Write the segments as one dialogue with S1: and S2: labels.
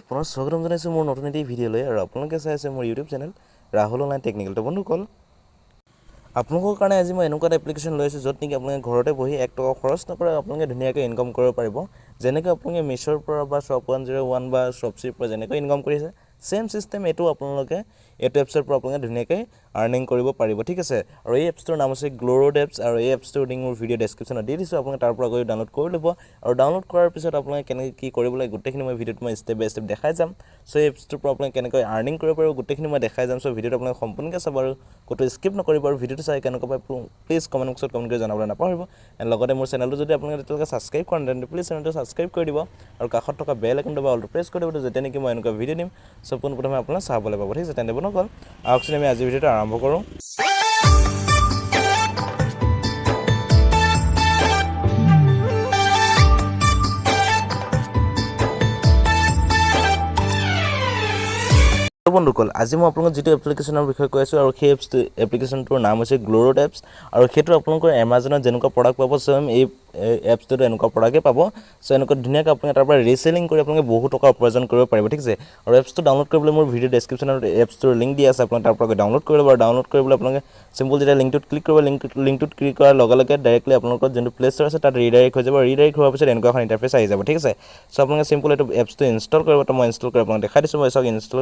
S1: পুনৰ স্বাগতম জনাইছোঁ মোৰ নতুন এটি ভিডিঅ'লৈ আৰু আপোনালোকে চাই আছে মোৰ YouTube channel Rahul online technical. তো বন্ধুসকল আপোনালোকৰ কাৰণে আজি মই এনেকুৱা এটা এপ্লিকেশ্যন লৈ আছোঁ য'ত নেকি আপোনালোকে ঘৰতে বহি 1 টকা খৰচ নকৰে আপোনালোকে ধুনীয়াকৈ ইনকাম কৰিব পাৰিব। যেনেকৈ আপোনালোকে মিছ'ৰ পৰা বা শ্বপ 101 বা শ্বপচিৰ পৰা যেনেকৈ ইনকাম কৰিছে সেম চিষ্টেম এইটো আপোনালোকে এইটো এপছৰ পৰা আপোনালোকে ধুনীয়াকৈ আৰ্নিং কৰিব পাৰিব। ঠিক আছে, আৰু এই এপছটোৰ নাম হৈছে Glowroad এপছ আৰু এই এপছটোৰ লিংক মোৰ ভিডিঅ' ডেছক্ৰিপশ্যনত দি দিছোঁ। আপোনালোকে তাৰ পৰা গৈ ডাউনলোড কৰি ল'ব আৰু ডাউনলোড কৰাৰ পিছত আপোনালোকে কেনেকৈ কি কৰিব লাগে গোটেইখিনি মই ভিডিঅ'ত মই ষ্টেপ বাই ষ্টেপ দেখাই যাম। চ' এই এপছটোৰ পৰা আপোনালোকে কেনেকৈ আৰ্নিং কৰিব পাৰিব গোটেইখিনি মই দেখাই যাম। চ' ভিডিঅ'টো আপোনালোকে সম্পূৰ্ণকৈ চাব আৰু ক'তো স্কিপ নকৰিব আৰু ভিডিঅ'টো চাই কেনেকুৱা পায় প্লিজ কমেণ্ট বক্সত কমেণ্ট কৰি জনাবলৈ নাপাহৰিব। এণ্ড লগতে মোৰ চেনেলটো যদি আপোনালোকে এতিয়ালৈকে ছাবস্ক্ৰাইব কৰা নাই তেন্তে প্লিজ চেনেলটো ছাবস্ক্ৰাইব কৰি দিব আৰু কাষত থকা বেল আইকনটো বা অলটো প্ৰেছ কৰি দিব যেতিয়া নেকি মই এনেকুৱা ভিডিঅ' দিম চ' পোনপ্ৰথমে আপোনালোকে চাবলৈ পাব। ঠিক আছে, তেন্তে বন্ধুসকল আহকচোন আমি আজিৰ ভিডিঅ'টো আৰম্ভ কৰোঁ। বন্ধুসকল আজি মই আপোনালোকক যিটো এপ্লিকেশ্যনৰ বিষয়ে কৈ আছোঁ আৰু সেই এপ্লিকেশ্যনটোৰ নাম হৈছে Glowroad এপছ আৰু সেইটো আপোনালোকৰ এমাজনত যেনেকুৱা প্ৰডাক্ট পাব ছেম এই এপছটোতো এনেকুৱা প্ৰডাক্টে পাব। চ' এনেকুৱা ধুনীয়াকৈ আপোনালোকে তাৰ পৰা ৰিচেলিং কৰি আপোনালোকে বহু টকা উপাৰ্জন কৰিব পাৰিব। ঠিক আছে, আৰু এপছটো ডাউনলোড কৰিবলৈ মোৰ ভিডিঅ' ডেছক্ৰিপশ্যনত এপছটোৰ লিংক দিয়া আছে, আপোনালোকে তাৰ পৰা ডাউনলোড কৰি ল'ব আৰু ডাউনলোড কৰিবলৈ আপোনালোকে চিম্পল যেতিয়া লিংকটোত ক্লিক কৰিব লিংকটোত ক্লিক কৰাৰ লগে লগে ডাইৰেক্টলি আপোনালোকৰ যোনটো প্লে ষ্ট'ৰ আছে তাত ৰিডাইৰেক্ট হৈ যাব। ৰিডাইৰেক্ট হোৱাৰ পিছত এনেকুৱা এখন ইণ্টাৰফেচ আহি যাব। ঠিক আছে, চ' আপোনালোকে চিম্পল এইটো এপছটো ইনষ্টল কৰিব। তো মই ইনষ্টল কৰি আপোনালোকক দেখাই দিছোঁ। মই চাওক ইনষ্টল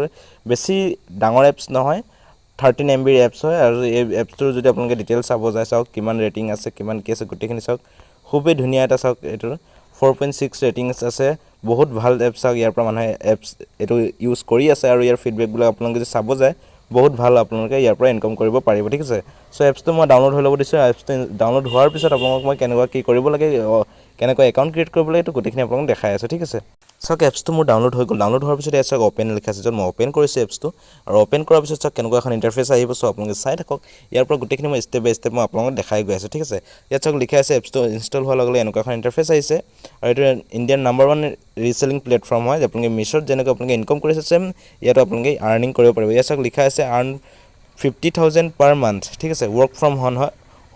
S1: বেছি ডাঙৰ এপছ নহয় 13 MB এপছ হয় আৰু এই এপছটোৰ যদি আপোনালোকে ডিটেইলছ চাব যায় চাওক কিমান ৰেটিং আছে কিমান কি আছে গোটেইখিনি চাওক খুবেই ধুনীয়া এটা চাওক এইটোৰ 4.6 ৰেটিংছ আছে। বহুত ভাল এপছ চাওক ইয়াৰ পৰা মানুহে এপছ এইটো ইউজ কৰি আছে আৰু ইয়াৰ ফিডবেকবিলাক আপোনালোকে যদি চাব যায় বহুত ভাল আপোনালোকে ইয়াৰ পৰা ইনকাম কৰিব পাৰিব। ঠিক আছে, চ' এপছটো মই ডাউনলোড হৈ ল'ব দিছোঁ। এপছটো ডাউনলোড হোৱাৰ পিছত আপোনালোকক মই কেনেকুৱা কি কৰিব লাগে কেনেকৈ একাউণ্ট ক্ৰিয়েট কৰিব লাগে এইটো গোটেইখিনি আপোনালোকক দেখাই আছোঁ। ঠিক আছে, চাওক এপছটো মোৰ ডাউনলোড হৈ গ'ল। ডাউনলোড হোৱাৰ পিছত ইয়াত চাওক অ'পেন লিখা আছে, য'ত মই অ'পেন কৰিছোঁ এপছটো আৰু অ'পেন কৰাৰ পিছত চাওক কেনেকুৱা এখন ইণ্টাৰফেচ আহিব। চ' আপোনালোকে চাই থাকক, ইয়াৰ পৰা গোটেইখিনি মই ষ্টেপ বাই ষ্টেপ মই আপোনালোকক দেখাই গৈ আছোঁ। ঠিক আছে, ইয়াত চাওক লিখা আছে এপছটো ইনষ্টল হোৱাৰ লগে লগে এনেকুৱা এখন ইণ্টাৰফেচ আহিছে আৰু এইটো ইণ্ডিয়ান নাম্বাৰ 1 ৰিচেলিং প্লেটফৰ্ম হয়। আপোনালোকে মিছ'ত যেনেকৈ আপোনালোকে ইনকাম কৰিছে ছেম ইয়াতো আপোনালোকে আৰ্নিং কৰিব পাৰিব। ইয়াত চাওক লিখা আছে আৰ্ণ 50,000 পাৰ মান্থ। ঠিক আছে, ৱৰ্ক ফ্ৰম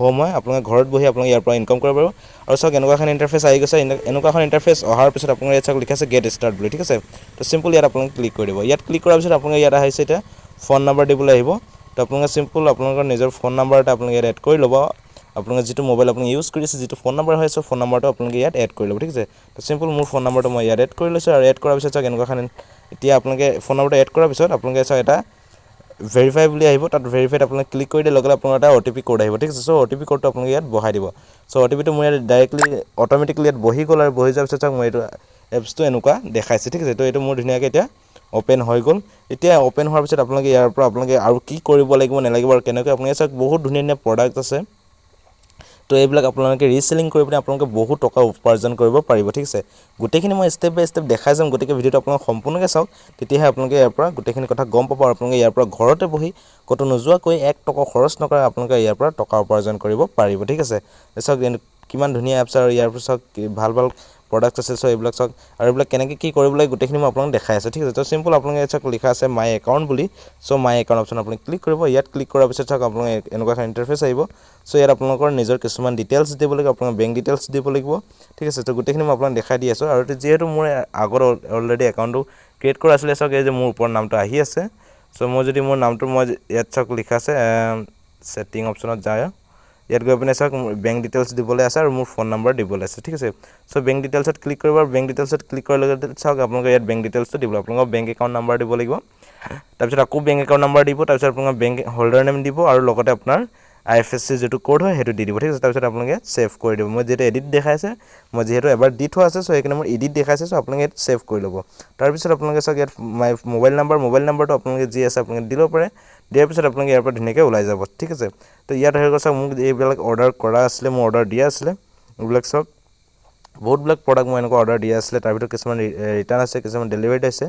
S1: হোম হয় আপোনালোকে ঘৰত বহি আপোনালোকে ইয়াৰ পৰা ইনকাম কৰিব পাৰিব। আৰু চাওক এনেকুৱা এখন ইণ্টাৰফেচ আহি গৈছে। এনেকুৱা এখন ইণ্টাৰফেচ অহাৰ পিছত আপোনালোকে ইয়াত চাওক লিখা আছে গেট ষ্টাৰ্ট বুলি। ঠিক আছে, তো চিম্পল ইয়াত আপোনালোকে ক্লিক কৰি দিব। ইয়াত ক্লিক কৰাৰ পিছত আপোনালোকে ইয়াত আহিছে এতিয়া ফোন নাম্বাৰ দিবলৈ আহিব। তো আপোনালোকে চিম্পল আপোনালোকৰ নিজৰ ফোন নাম্বাৰ এটা আপোনালোকে ইয়াত এড কৰি ল'ব। আপোনালোকে যিটো মোবাইল আপুনি ইউজ কৰিছে যিটো ফোন নাম্বাৰ হয় ফোন নাম্বাৰটো আপোনালোকে ইয়াত এড কৰি ল'ব। ঠিক আছে, তো চিম্পল মোৰ ফোন নাম্বাৰটো মই ইয়াত এড কৰি লৈছোঁ আৰু এড কৰাৰ পিছত চাওক এনেকুৱা এখন এতিয়া আপোনালোকে ফোন নাম্বাৰটো এড কৰাৰ পিছত আপোনালোকে চাওক এটা ভেৰিফাই বুলি আহিব। তাত ভেৰিফাইড আপোনালোকে ক্লিক কৰি দিলে লগে লগে আপোনাৰ এটা OTP কোড আহিব। ঠিক আছে, চ' OTP কোডটো আপোনালোকে ইয়াত বহাই দিব। চ' OTPটো মোৰ ইয়াত ডাইৰেক্টলি অট'মেটিকলি ইয়াত বহি গ'ল আৰু বহি যোৱাৰ পিছত চাওক মই এইটো এপছটো এনেকুৱা দেখাইছে। ঠিক আছে, তো এইটো মোৰ ধুনীয়াকৈ এতিয়া অ'পেন হৈ গ'ল। এতিয়া অ'পেন হোৱাৰ পিছত আপোনালোকে ইয়াৰ পৰা আপোনালোকে আৰু কি কৰিব লাগিব নালাগিব আৰু কেনেকৈ আপোনালোকে চাওক বহুত ধুনীয়া ধুনীয়া প্ৰডাক্ট আছে। তো এইবিলাক আপোনালোকে ৰিচেলিং কৰি পিনে আপোনালোকে বহুত টকা উপাৰ্জন কৰিব পাৰিব। ঠিক আছে, গোটেইখিনি মই ষ্টেপ বাই ষ্টেপ দেখাই যাম। গতিকে ভিডিঅ'টো আপোনালোকে সম্পূৰ্ণকৈ চাওক, তেতিয়াহে আপোনালোকে ইয়াৰ পৰা গোটেইখিনি কথা গম পাব আৰু আপোনালোকে ইয়াৰ পৰা ঘৰতে বহি ক'তো নোযোৱাকৈ 1 টকা খৰচ নকৰে আপোনালোকে ইয়াৰ পৰা টকা উপাৰ্জন কৰিব পাৰিব। ঠিক আছে, চাওক কিমান ধুনীয়া এপছ আৰু ইয়াৰ পৰা চাওক ভাল ভাল প্ৰডাক্ট আছে। চ' এইবিলাক চাওক আৰু এইবিলাক কেনেকৈ কি কৰিব লাগে গোটেইখিনি মই আপোনালোকক দেখাই আছোঁ। ঠিক আছে, তো চিম্পল আপোনালোকে চাওক লিখা আছে মাই একাউণ্ট বুলি। চ' মাই একাউণ্ট অপশ্যন আপুনি ক্লিক কৰিব। ইয়াত ক্লিক কৰাৰ পিছত চাওক আপোনালোকে এনেকুৱা এখন ইণ্টাৰফেচ আহিব। চ' ইয়াত আপোনালোকৰ নিজৰ কিছুমান ডিটেইলছ দিব লাগিব, আপোনাৰ বেংক ডিটেইলছ দিব লাগিব। ঠিক আছে, তো গোটেইখিনি মই আপোনাক দেখাই দি আছোঁ আৰু যিহেতু মোৰ আগত অলৰেডি একাউণ্টটো ক্ৰিয়েট কৰা আছিলে চাওক এই যে মোৰ ওপৰত নামটো আহি আছে। চ' মই যদি মোৰ নামটো মই ইয়াত চাওক লিখা আছে ছেটিং অপশ্যনত যায়, ইয়াত গৈ পিনে চাওক বেংক ডিটেইলছ দিবলৈ আছে আৰু মোৰ ফোন নাম্বাৰ দিবলৈ আছে। ঠিক আছে, চ' বেংক ডিটেইলছত ক্লিক কৰিব আৰু বেংক ডিটেইলছত ক্লিক কৰাৰ লগে লগে চাওক আপোনালোকে ইয়াত বেংক ডিটেইলছটো দিব লাগিব। আপোনালোকৰ বেংক একাউণ্ট নাম্বাৰ দিব লাগিব, তাৰপিছত আকৌ বেংক একাউণ্ট নাম্বাৰ দিব, তাৰপিছত আপোনালোকৰ বেংক হোল্ডাৰ নেম দিব আৰু লগতে আপোনাৰ IFSC যিটো কোড হয় সেইটো দি দিব। ঠিক আছে, তাৰপিছত আপোনালোকে ছেভ কৰি দিব। মই যিহেতু এডিট দেখাইছে মই যিহেতু এবাৰ দি থোৱা আছে চ' সেইকাৰণে মোৰ এডিট দেখাইছে। চ' আপোনালোকে ইয়াত ছেভ কৰি ল'ব। তাৰপিছত আপোনালোকে চাওক ইয়াত মোবাইল নাম্বাৰটো আপোনালোকে যি আছে আপোনালোকে দিব পাৰে। দিয়াৰ পিছত আপোনালোকে ইয়াৰ পৰা ধুনীয়াকৈ ওলাই যাব। ঠিক আছে, তো ইয়াত হৈ গ'ল চাওক মোক এইবিলাক অৰ্ডাৰ কৰা আছিলে, মোৰ অৰ্ডাৰ দিয়া আছিলে এইবিলাক চাওক বহুতবিলাক প্ৰডাক্ট মই এনেকুৱা অৰ্ডাৰ দিয়া আছিলে। তাৰ ভিতৰত কিছুমান ৰিটাৰ্ণ আছে কিছুমান ডেলিভাৰীড আছে।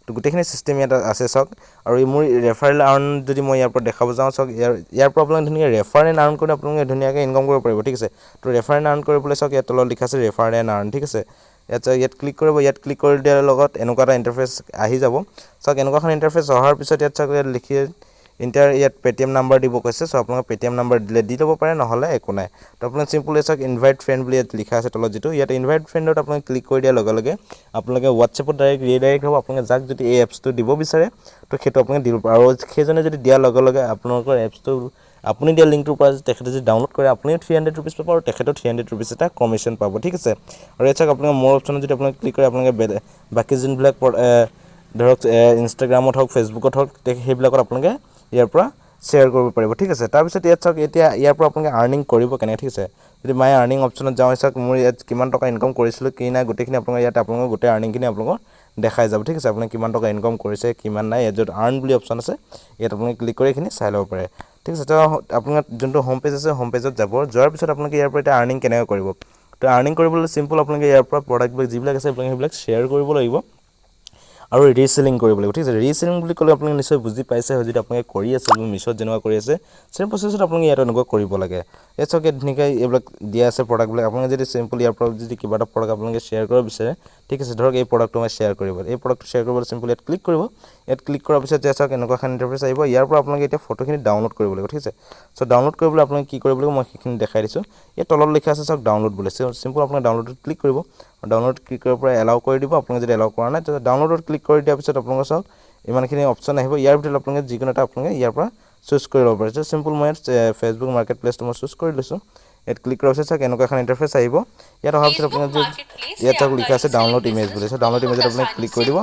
S1: তো গোটেইখিনি চিষ্টেম ইয়াত আছে চাওক। আৰু মোৰ ৰেফাৰেল আৰ্ণ যদি মই ইয়াৰ পৰা দেখাব যাওঁ চাওক ইয়াৰ পৰা আপোনালোকে ধুনীয়াকৈ ৰেফাৰ এণ্ড আৰ্ণ কৰি আপোনালোকে ধুনীয়াকৈ ইনকাম কৰিব পাৰিব। ঠিক আছে, তো ৰেফাৰ এণ্ড আৰ্ণ কৰিবলৈ চাওক ইয়াত তলত লিখা আছে ৰেফাৰ এণ্ড আৰ্ণ। ঠিক আছে, ইয়াত ক্লিক কৰিব। ইয়াত ক্লিক কৰি দিয়াৰ লগত এনেকুৱা এটা ইণ্টাৰফেচ আহি যাব। চাওক এনেকুৱা এখন ইণ্টাৰফেচ অহাৰ পিছত ইয়াত চাওক ইয়াত ইণ্টাৰ ইয়াত পেটিএম নাম্বাৰ দিব কৈছে সো আপোনালোকে পেটিএম নাম্বাৰ দিলে দি ল'ব পাৰে নহলে একো নাই তো আপোনালোকে সিম্পলি চাওক ইনভাইট ফ্ৰেন্ড বুলি ইয়াত লিখা আছে তলত যেটো ইয়াত ইনভাইট ফ্ৰেন্ডত আপোনালোকে ক্লিক কৰি দিয়া লগে লগে আপোনালোকে WhatsAppত ডাইৰেক্ট ৰিডাইৰেক্ট হ'ব আপোনালোকে যাক যদি এই এপছটো দিব বিচাৰে তো সেইটো আপোনালোকে দিব পাৰে আৰু সেইজনে যদি দিয়া লগে লগে আপোনালোকৰ এপছটো আপুনি দিয়া লিংকটোৰ পৰা তেখেতে যদি ডাউনলোড কৰে আপুনিও 300 रुपीस পাব আৰু তেখেতেও 300 रुपीस এটা কমিশন পাব ঠিক আছে আৰু এছাক আপোনালোকে মোৰ অপচনত যদি আপোনালোকে ক্লিক কৰে আপোনালোকে বাকি যোনবিলাক ধৰক ইনষ্টাগ্ৰামত হওক ফেসবুকত হওক সেইবিলাকত আপোনালোকে ইয়াৰ পৰা শেয়াৰ কৰিব পাৰিব ঠিক আছে তাৰ পিছত ইয়াত চাওক এতিয়া ইয়াৰ পৰা আপোনালোকে আৰ্নিং কৰিব কেনে ঠিক আছে যদি মাই আৰ্নিং অপচনত যাওঁ চাওক মোৰ ইয়াত কিমান টকা ইনকাম কৰিছিলো কি নাই গোটেইখিনি আপোনালোকে ইয়াত আপোনালোকৰ গোটেই আৰ্নিংখিনি আপোনালোকৰ দেখাই যাব ঠিক আছে আপুনি কিমান টকা ইনকাম কৰিছে কিমান নাই ইয়াত আৰ্ন বুলি অপচন আছে ইয়াত আপোনালোকে ক্লিক কৰি এখিনি চাই ল'ব পাৰে ঠিক আছে তো আপোনাৰ যোনটো হোম পেজ আছে হোম পেজত যাব যোৱাৰ পিছত আপোনালোকে ইয়াৰ পৰা এটা আৰ্নিং কেনেকৈ কৰিব তো আৰ্নিং কৰিবলৈ সিম্পল আপোনালোকে ইয়াৰ পৰা প্ৰডাক্টবিলাক যিবিলাক আছে আপোনালোকে সেইবিলাক শেয়াৰ কৰিব লাগিব আৰু ৰিসেলিং কৰিব লাগিব ঠিক আছে ৰিসেলিং বুলি ক'লে আপোনালোকে নিশ্চয় বুজি পাইছে যদি আপোনালোকে কৰি আছে মিছত যেনেকুৱা কৰি আছে সেম প্ৰসেছত আপোনালোকে ইয়াত এনেকুৱা কৰিব লাগে এছকে ধুনিকৈ এইবিলাক দিয়া আছে প্ৰডাক্টবিলাক আপোনালোকে যদি সিম্পল ইয়াৰ পৰা যদি কিবা এটা প্ৰডাক্ট আপোনালোকে শেয়াৰ কৰিব বিচাৰে ঠিক আছে ধৰক এই প্ৰডাক্টটো মই শেয়াৰ কৰিব এই প্ৰডাক্টটো শেয়াৰ কৰিবলৈ সিম্পল ইয়াত ক্লিক কৰিব ইয়াত ক্লিক কৰাৰ পিছত যেছক এনেকুৱা খান ইন্টাৰফেস আহিব ইয়াৰ পৰা আপোনালোকে এতিয়া ফটোখিনি ডাউনলোড কৰিব লাগিব ঠিক আছে সো ডাউনলোড কৰিবলৈ আপোনালোকে কি কৰিব লাগিব মই সেইখিনি দেখাই দিছো এই তলত লিখা আছে সক ডাউনলোড বুলি সিম্পল আপোনালোকে ডাউনলোডত ক্লিক কৰিব ডাউনলোড ক্লিক কৰাৰ পৰা এলাউ কৰি দিব আপোনালোকে যদি এলাউ কৰা নাই তেতিয়া ডাউনলোডত ক্লিক কৰি দিয়াৰ পিছত আপোনালোকৰ সক ইমানখিনি অপচন আহিব ইয়াৰ ভিতৰত আপোনালোকে যিকোনো এটা আপোনালোকে ইয়াৰ পৰা চুজ কৰি ল'ব পাৰে সিম্পল মই ফেসবুক মাৰ্কেট প্লেছটো মই চুজ কৰি লৈছো ইয়াত ক্লিক কৰাৰ পিছত এনেকুৱা এখন ইন্টাৰফেস আহিব ইয়াত অহাৰ পিছত আপোনালোকে ইয়াত লিখা আছে ডাউনলোড ইমেজ বুলি ডাউনলোড ইমেজত আপোনালোকে ক্লিক কৰি দিব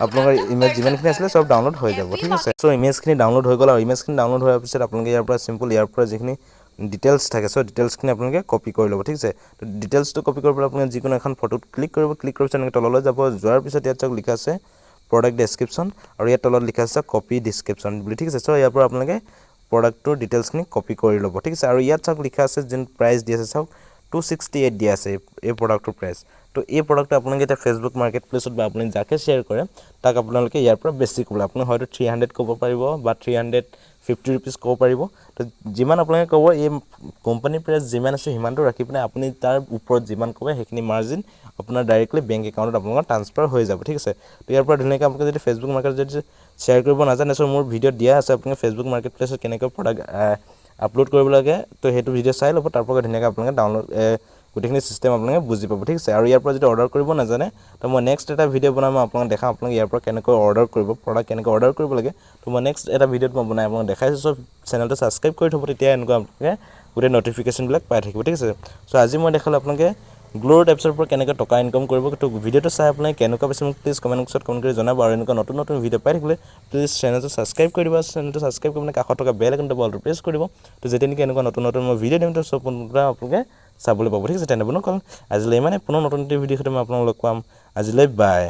S1: আপোনালোকৰ ইমেজ যিমানখিনি আছিল সব ডাউনলোড হৈ যাব ঠিক আছে সো ইমেজখিনি ডাউনলোড হৈ গ'ল আৰু ইমেজখিনি ডাউনলোড হোৱাৰ পিছত আপোনালোকে ইয়াৰ পৰা সিম্পল ইয়াৰ পৰা যিখিনি ডিটেইলছ থাকে সো ডিটেইলছখিনি আপোনালোকে কপি কৰি ল'ব ঠিক আছে তো ডিটেইলছটো কপি কৰাৰ পৰা আপোনালোকে যিকোনো এখন ফটোত ক্লিক কৰিব ক্লিক কৰাৰ পিছত এনেকৈ তললৈ যাব যোৱাৰ পিছত ইয়াত লিখা আছে প্ৰডাক্ট ডেসক্ৰিপচন আৰু ইয়াত তলত লিখা আছে কপি ডেসক্ৰিপচন বুলি ঠিক আছে সো ইয়াৰ পৰা আপোনালোকে প্ৰডাক্টৰ ডিটেইলছখিনি কপি কৰি ল'ব ঠিক আছে আৰু ইয়াত চাওক লিখা আছে যেন প্ৰাইস দি আছে চাওক 268 দিয়া আছে এই প্ৰডাক্টৰ প্ৰাইস তো এই প্ৰডাক্টটো আপোনালোকে এটা ফেসবুক মাৰ্কেট প্লেছত বা আপুনি যাকে শেয়াৰ কৰে তাক আপোনালোকে ইয়াৰ পৰা বেছি ক'ব আপুনি হয়তো 300 ক'ব পাৰিব বা 350 रुपीस ক'ব পাৰিব তো যিমান আপোনালোকে ক'ব এই কোম্পানী প্ৰাইস যিমান আছে হিমানটো ৰাখি পিনে আপুনি তাৰ ওপৰত যিমান ক'ব সেইখিনি মাৰ্জিন আপোনাৰ ডাইৰেক্টলি বেংক একাউণ্টত আপোনালোকৰ ট্ৰান্সফাৰ হৈ যাব ঠিক আছে তো ইয়াৰ পৰা ধুনীয়াকৈ আপোনালোকে যদি ফেসবুক মাৰ্কেট যদি শেয়াৰ কৰিব নাজানে সো মোৰ ভিডিঅ' দিয়া আছে আপোনালোকে ফেসবুক মাৰ্কেট প্লেছত কেনেকৈ প্ৰডাক্ট আপলোড কৰিব লাগে তো হেতু ভিডিঅ' চাই ল'ব তাৰ পৰা ধুনীয়াকৈ আপোনালোকে ডাউনলোড গোটেইখিনি সিস্টেম আপোনালোকে বুজি পাব ঠিক আছে আৰু ইয়াৰ পৰা যদি অৰ্ডাৰ কৰিব নাজানে তো মই নেক্সট এটা ভিডিঅ' বনাম আপোনালোকক দেখাম আপোনালোকে ইয়াৰ পৰা কেনেকৈ অৰ্ডাৰ কৰিব প্ৰডাক্ট কেনেকৈ অৰ্ডাৰ কৰিব লাগে তো মই নেক্সট এটা ভিডিঅ'ত মই বনাই আপোনালোকক দেখাইছো সব চেনেলটো সাবস্ক্ৰাইব কৰি থব তেতিয়া এনেকুৱা আপোনালোকে গোটেই নটিফিকেশনবিলাক পাই থাকিব ঠিক আছে সো আজি মই দেখালো আপোনালোকে Glowroad এপছৰ পৰা কেনেকৈ টকা ইনকাম কৰিব তো ভিডিঅ'টো চাই আপোনালোকে কেনেকুৱা পাইছে মোক প্লিজ কমেন্ট বক্সত কমেন্ট কৰি জনাব আৰু এনেকুৱা নতুন নতুন ভিডিঅ' পাই থাকিলে প্লিজ চেনেলটো সাবস্ক্ৰাইব কৰি দিব চেনেলটো সাবস্ক্ৰাইব কৰি কাষত থকা বেল আইকনটো বলটো প্ৰেছ কৰি দিব তো যেতিয়া নেকি এনেকুৱা নতুন নতুন মই ভিডিঅ' দিম তো সব আপোনালোকে চাবলৈ পাব ঠিক আছে তেনে বনো কল আজিলৈ মানে পুনৰ নতুন ভিডিঅ' সৈতে মই আপোনালোকক লগ পাম আজিলৈ বাই